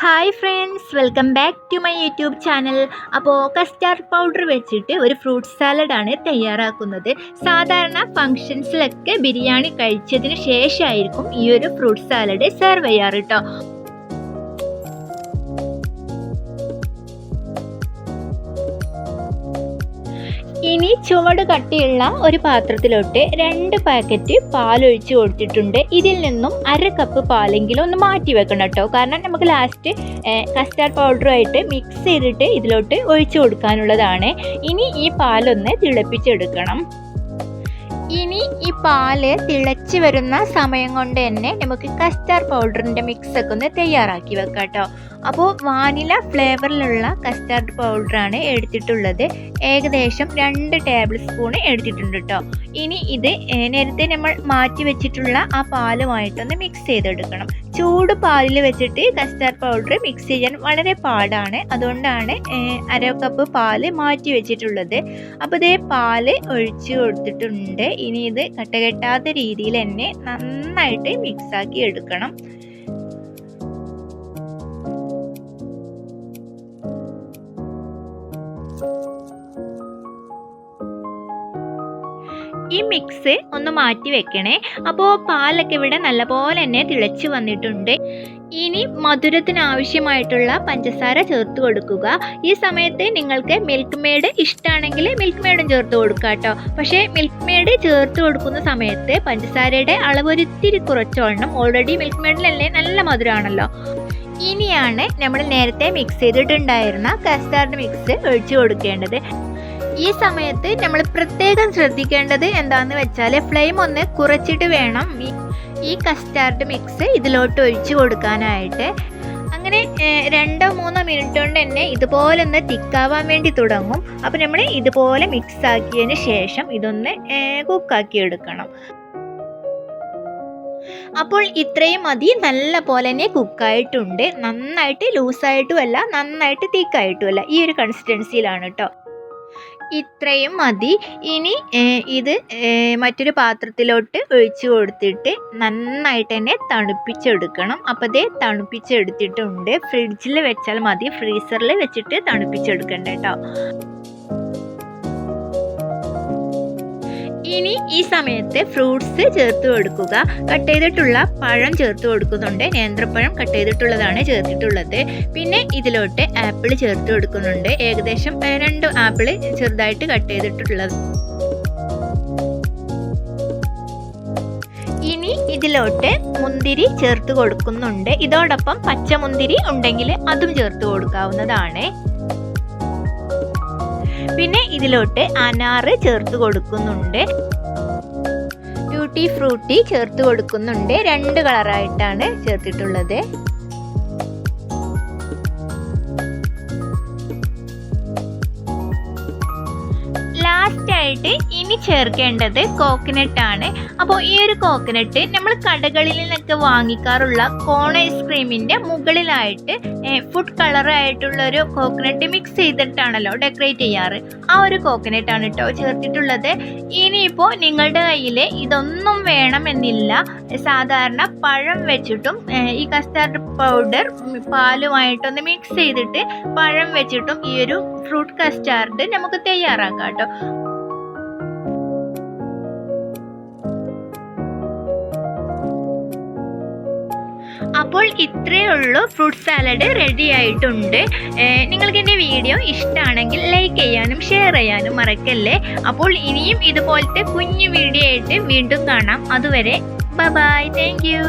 Hi friends, welcome back to my YouTube channel. അപ്പോൾ custard powder വെച്ചിട്ട് ഒരു fruit സാലഡാണ് തയ്യാറാക്കുന്നത്. സാധാരണ ഫങ്ഷൻസിലൊക്കെ ബിരിയാണി കഴിച്ചതിന് ശേഷമായിരിക്കും ഈ ഒരു ഫ്രൂട്ട് സാലഡ് സെർവ് ചെയ്യാറ് കേട്ടോ. ഇനി ചുവട് കട്ടിയുള്ള ഒരു പാത്രത്തിലോട്ട് 2 പാക്കറ്റ് പാലൊഴിച്ച് കൊടുത്തിട്ടുണ്ട്. ഇതിൽ നിന്നും 1/2 കപ്പ് പാലെങ്കിലും ഒന്ന് മാറ്റി വെക്കണം കേട്ടോ. കാരണം നമുക്ക് ലാസ്റ്റ് കസ്റ്റാർഡ് പൗഡറുമായിട്ട് മിക്സ് ചെയ്തിട്ട് ഇതിലോട്ട് ഒഴിച്ചു കൊടുക്കാനുള്ളതാണ്. ഇനി ഈ പാലൊന്ന് തിളപ്പിച്ചെടുക്കണം. ഇനി ഈ പാല് തിളച്ച് വരുന്ന സമയം കൊണ്ട് തന്നെ നമുക്ക് കസ്റ്റാർഡ് പൗഡറിൻ്റെ മിക്സൊക്കെ ഒന്ന് തയ്യാറാക്കി വെക്കാം കേട്ടോ. അപ്പോൾ വാനില ഫ്ലേവറിലുള്ള കസ്റ്റാർഡ് പൗഡറാണ് എടുത്തിട്ടുള്ളത്. ഏകദേശം 2 ടേബിൾ സ്പൂൺ എടുത്തിട്ടുണ്ട് കേട്ടോ. ഇനി ഇത് നേരത്തെ നമ്മൾ മാറ്റി വെച്ചിട്ടുള്ള ആ പാലുമായിട്ടൊന്ന് മിക്സ് ചെയ്തെടുക്കണം. ചൂട് പാലിൽ വെച്ചിട്ട് കസ്റ്റാർഡ് പൗഡർ മിക്സ് ചെയ്യാൻ വളരെ പാടാണ്. അതുകൊണ്ടാണ് 1/2 കപ്പ് പാല് മാറ്റി വെച്ചിട്ടുള്ളത്. അപ്പോൾ ഇതേ പാല് ഒഴിച്ച് കൊടുത്തിട്ടുണ്ട്. ഇനി ഇത് കട്ടകെട്ടാത്ത രീതിയിൽ തന്നെ നന്നായിട്ട് മിക്സാക്കി എടുക്കണം. ഈ മിക്സ് ഒന്ന് മാറ്റി വെക്കണേ. അപ്പോൾ പാലൊക്കെ ഇവിടെ നല്ലപോലെ തന്നെ തിളച്ച് വന്നിട്ടുണ്ട്. ഇനി മധുരത്തിന് ആവശ്യമായിട്ടുള്ള പഞ്ചസാര ചേർത്ത് കൊടുക്കുക. ഈ സമയത്ത് നിങ്ങൾക്ക് മിൽക്ക് മെയ്ഡ് ഇഷ്ടമാണെങ്കിൽ മിൽക്ക് മെയ്ഡും ചേർത്ത് കൊടുക്കുക കേട്ടോ. പക്ഷേ മിൽക്ക് മെയ്ഡ് ചേർത്ത് കൊടുക്കുന്ന സമയത്ത് പഞ്ചസാരയുടെ അളവ് ഒരിത്തിരി കുറച്ചോളണം. ഓൾറെഡി മിൽക്ക് മെയ്ഡിലല്ലേ നല്ല മധുരമാണല്ലോ. ഇനിയാണ് നമ്മൾ നേരത്തെ മിക്സ് ചെയ്തിട്ടുണ്ടായിരുന്ന കസ്റ്റാർഡ് മിക്സ് ഒഴിച്ചു കൊടുക്കേണ്ടത്. ഈ സമയത്ത് നമ്മൾ പ്രത്യേകം ശ്രദ്ധിക്കേണ്ടത് എന്താണെന്ന് വെച്ചാൽ ഫ്ലെയിം ഒന്ന് കുറച്ചിട്ട് വേണം ഈ കസ്റ്റാർഡ് മിക്സ് ഇതിലോട്ട് ഒഴിച്ചു കൊടുക്കാനായിട്ട്. അങ്ങനെ 2-3 മിനിറ്റ് കൊണ്ട് തന്നെ ഇതുപോലെ ഒന്ന് തിക്കാവാൻ വേണ്ടി തുടങ്ങും. അപ്പോൾ നമ്മൾ ഇതുപോലെ മിക്സ് ആക്കിയതിന് ശേഷം ഇതൊന്ന് കുക്കാക്കി എടുക്കണം. അപ്പോൾ ഇത്രയും മതി. നല്ല പോലെ തന്നെ കുക്കായിട്ടുണ്ട്. നന്നായിട്ട് ലൂസായിട്ടുമല്ല, നന്നായിട്ട് തിക്കായിട്ടുമല്ല, ഈ ഒരു കൺസിസ്റ്റൻസിയിലാണ് കേട്ടോ. ഇത്രയും മതി. ഇനി ഇത് മറ്റൊരു പാത്രത്തിലോട്ട് ഒഴിച്ചു കൊടുത്തിട്ട് നന്നായിട്ട് തന്നെ തണുപ്പിച്ചെടുക്കണം. അപ്പോൾ അതേ തണുപ്പിച്ചെടുത്തിട്ടുണ്ട്. ഫ്രിഡ്ജിൽ വെച്ചാൽ മതി, ഫ്രീസറിൽ വെച്ചിട്ട് തണുപ്പിച്ചെടുക്കണ്ട കേട്ടോ. ഇനി ഈ സമയത്ത് ഫ്രൂട്ട്സ് ചേർത്ത് കൊടുക്കുക. കട്ട് ചെയ്തിട്ടുള്ള പഴം ചേർത്ത് കൊടുക്കുന്നുണ്ട്. നേന്ത്രപ്പഴം കട്ട് ചെയ്തിട്ടുള്ളതാണ് ചേർത്തിട്ടുള്ളത്. പിന്നെ ഇതിലോട്ട് ആപ്പിൾ ചേർത്ത് കൊടുക്കുന്നുണ്ട്. ഏകദേശം 2 ആപ്പിൾ ചെറുതായിട്ട് കട്ട് ചെയ്തിട്ടുള്ളത്. ഇനി ഇതിലോട്ട് മുന്തിരി ചേർത്ത് കൊടുക്കുന്നുണ്ട്. ഇതോടൊപ്പം പച്ചമുന്തിരി ഉണ്ടെങ്കിൽ അതും ചേർത്ത് കൊടുക്കാവുന്നതാണ്. പിന്നെ ഇതിലോട്ട് അനാറ് ചേർത്ത് കൊടുക്കുന്നുണ്ട്. ട്യൂട്ടി ഫ്രൂട്ടി ചേർത്ത് കൊടുക്കുന്നുണ്ട്. 2 കളറായിട്ടാണ് ചേർത്തിട്ടുള്ളത്. ലാസ്റ്റായിട്ട് ഇനി ചേർക്കേണ്ടത് കോക്കനട്ട് ആണ്. അപ്പോൾ ഈ ഒരു കോക്കനട്ട് നമ്മൾ കടകളിൽ നിന്നൊക്കെ വാങ്ങിക്കാറുള്ള കോൺ ഐസ്ക്രീമിൻ്റെ മുകളിലായിട്ട് ഫുഡ് കളറായിട്ടുള്ളൊരു കോക്കനട്ട് മിക്സ് ചെയ്തിട്ടാണല്ലോ ഡെക്കറേറ്റ് ചെയ്യാറ്. ആ ഒരു കോക്കനട്ടാണ് കേട്ടോ ചേർത്തിട്ടുള്ളത്. ഇനിയിപ്പോൾ നിങ്ങളുടെ കയ്യിൽ ഇതൊന്നും വേണമെന്നില്ല. സാധാരണ പഴം വെച്ചിട്ടും ഈ കസ്റ്റാർഡ് പൗഡർ പാലുമായിട്ടൊന്ന് മിക്സ് ചെയ്തിട്ട് പഴം വെച്ചിട്ടും ഈ ഒരു ഫ്രൂട്ട് കസ്റ്റാർഡ് നമുക്ക് തയ്യാറാക്കാം കേട്ടോ. അപ്പോൾ ഇത്രയേ ഉള്ളൂ, ഫ്രൂട്ട് സാലഡ് റെഡി ആയിട്ടുണ്ട്. നിങ്ങൾക്ക് എൻ്റെ വീഡിയോ ഇഷ്ടമാണെങ്കിൽ ലൈക്ക് ചെയ്യാനും ഷെയർ ചെയ്യാനും മറക്കല്ലേ. അപ്പോൾ ഇനിയും ഇതുപോലത്തെ കുഞ്ഞു വീഡിയോ ആയിട്ട് വീണ്ടും കാണാം. അതുവരെ ബൈ, താങ്ക് യു.